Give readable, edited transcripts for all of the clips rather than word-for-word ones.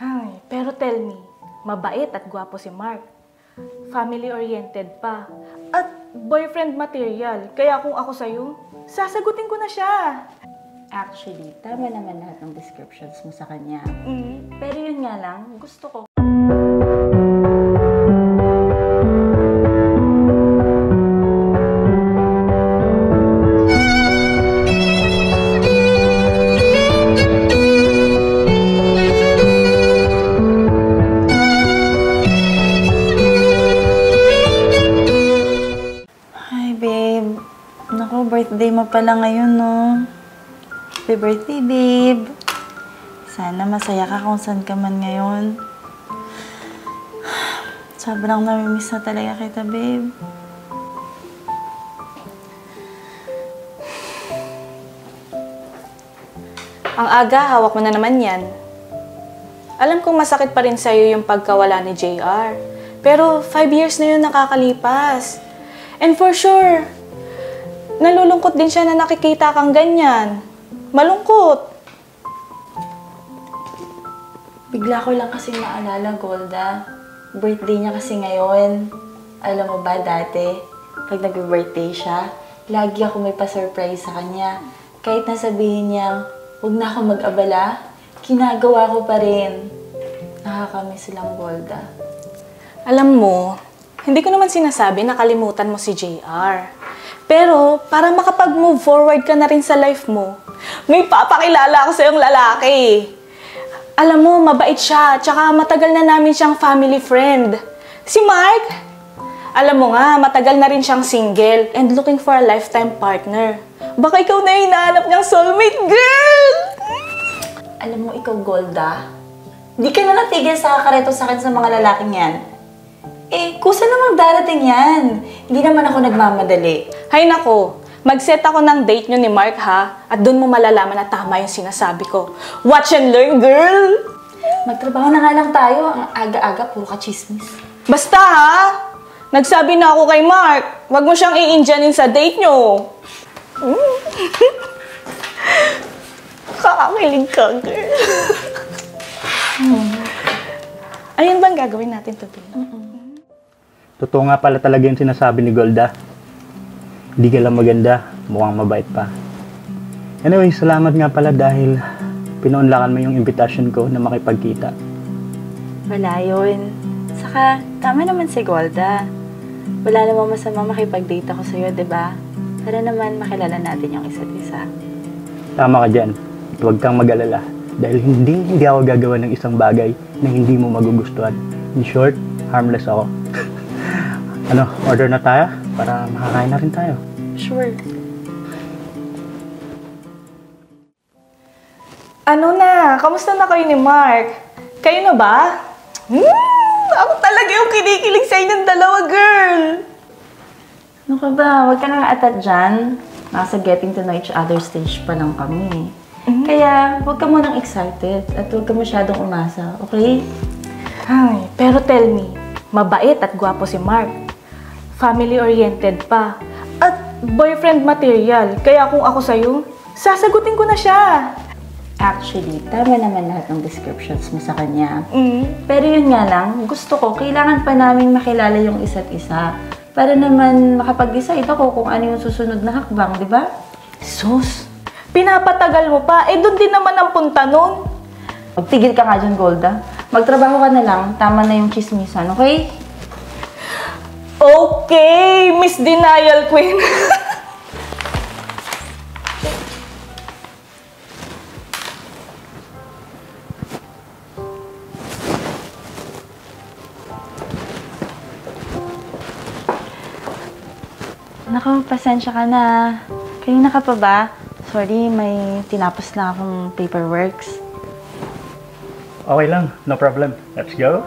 Ay, pero tell me, mabait at gwapo si Mark. Family-oriented pa. At boyfriend material. Kaya kung ako sa'yo, sasagutin ko na siya. Actually, tama naman lahat ng descriptions mo sa kanya. Pero yun nga lang, gusto ko. Hi, babe. Naku, birthday mo pala ngayon, no? Happy birthday, babe. Sana masaya ka kung saan ka man ngayon. Sobrang namimiss na talaga kita, babe. Ang aga, hawak mo na naman yan. Alam kong masakit pa rin sa'yo yung pagkawala ni JR. Pero 5 years na yun nakakalipas. And for sure, nalulungkot din siya na nakikita kang ganyan. Malungkot. Bigla ko lang kasi naalala, Golda. Birthday niya kasi ngayon. Alam mo ba, dati, pag nag-birthday siya, lagi ako may pa-surprise sa kanya. Kahit nasabihin niya, huwag na ako mag-abala, ginagawa ko pa rin. Nakakamiss lang, Golda. Alam mo, hindi ko naman sinasabi na kalimutan mo si JR. Pero, para makapag-move forward ka na rin sa life mo, may papakilala ako sa iyong lalaki. Alam mo, mabait siya, tsaka matagal na namin siyang family friend. Si Mark, alam mo nga, matagal na rin siyang single and looking for a lifetime partner. Baka ikaw na yung hinahanap niyang soulmate, girl! Alam mo, ikaw, Golda, di ka na natigil sa kakareto sa akin sa mga lalaking yan. Eh, kusa namang darating yan. Hindi naman ako nagmamadali. Hay nako, mag-set ako ng date nyo ni Mark ha, at doon mo malalaman na tama yung sinasabi ko. Watch and learn, girl! Magtrabaho na nga lang tayo. Ang aga-aga, puro ka chismis. Basta ha, nagsabi na ako kay Mark, wag mo siyang i-Indianin sa date nyo. Kakakilig ka, girl. Ayun bang gagawin natin today? Totoo nga pala talaga yung sinasabi ni Golda. Hindi ka lang maganda, mukhang mabait pa. Anyway, salamat nga pala dahil pinaunlakan mo yung invitation ko na makipagkita. Wala yun. Saka, tama naman si Golda. Wala namang masama makipag-date ako sa'yo, diba? Para naman makilala natin yung isa't isa. Tama ka dyan. Huwag kang mag-alala. Dahil hindi ako gagawa ng isang bagay na hindi mo magugustuhan. In short, harmless ako. Ano, order na tayo? Para makakain na rin tayo. Sure. Ano na? Kamusta na kayo ni Mark? Kayo na ba? Ako talaga yung kinikilig sa inyong dalawa, girl! Ano ka ba? Huwag ka nang atat dyan. Nasa getting to know each other stage pa lang kami. Kaya, huwag ka munang excited at huwag ka masyadong umasa, okay? Ay, pero tell me, mabait at gwapo si Mark. Family-oriented pa. At boyfriend material. Kaya kung ako sa'yo, sasagutin ko na siya. Actually, tama naman lahat ng descriptions mo sa kanya. Pero yun nga lang, gusto ko, kailangan pa namin makilala yung isa't isa. Para naman makapag-decide ako kung ano yung susunod na hakbang, di ba? Sus, pinapatagal mo pa. Eh, doon din naman ang punta nun. Magtigil ka nga dyan, Golda. Magtrabaho ka na lang, tama na yung chismisan, okay? Okay, Miss Denial Queen. Naku, pasensya ka na. Kanina ka pa ba? Sorry, may tinapos lang akong paperworks. Okay lang, no problem. Let's go.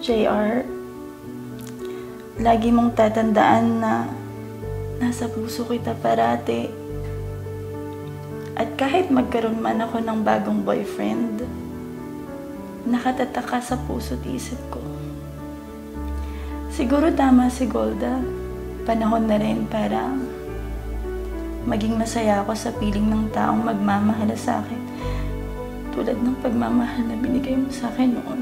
JR, lagi mong tatandaan na nasa puso kita parati. At kahit magkaroon man ako ng bagong boyfriend, Nakatataka sa puso't isip ko. Siguro tama si Golda. Panahon na rin para maging masaya ako sa piling ng taong magmamahal sa akin. Tulad ng pagmamahal na binigay mo sa akin noon.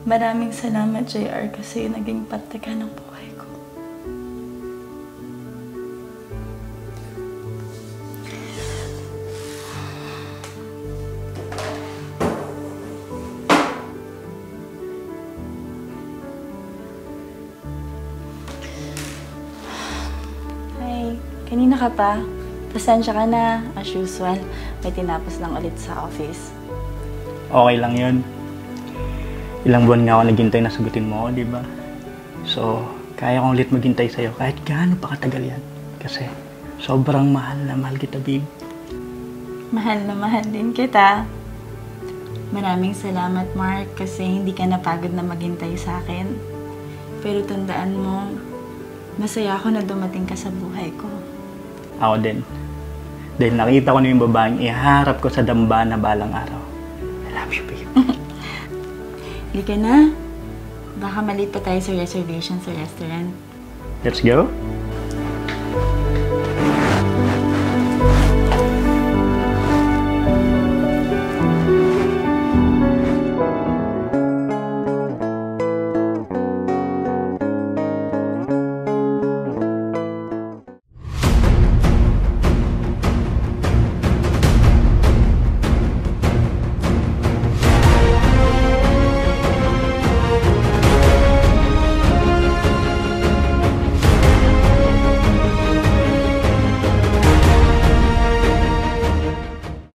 Maraming salamat, JR, kasi naging pataka ng buhay ko. Hi, kanina ka pa? Pasensya ka na, as usual. May tinapos lang ulit sa office. Okay lang yun. Ilang buwan nga ako naghintay na sagutin mo ako, di ba? So, kaya kong ulit maghintay sa'yo kahit gaano pa katagal yan. Kasi, sobrang mahal na mahal kita, babe. Mahal na mahal din kita. Maraming salamat, Mark, kasi hindi ka napagod na maghintay sa akin. Pero tandaan mo, masaya ako na dumating ka sa buhay ko. Ako din. Dahil nakita ko na yung babaeng iharap ko sa damba na balang araw. I love you, babe. Halika na. Baka maliit pa tayo sa reservation sa restaurant. Let's go.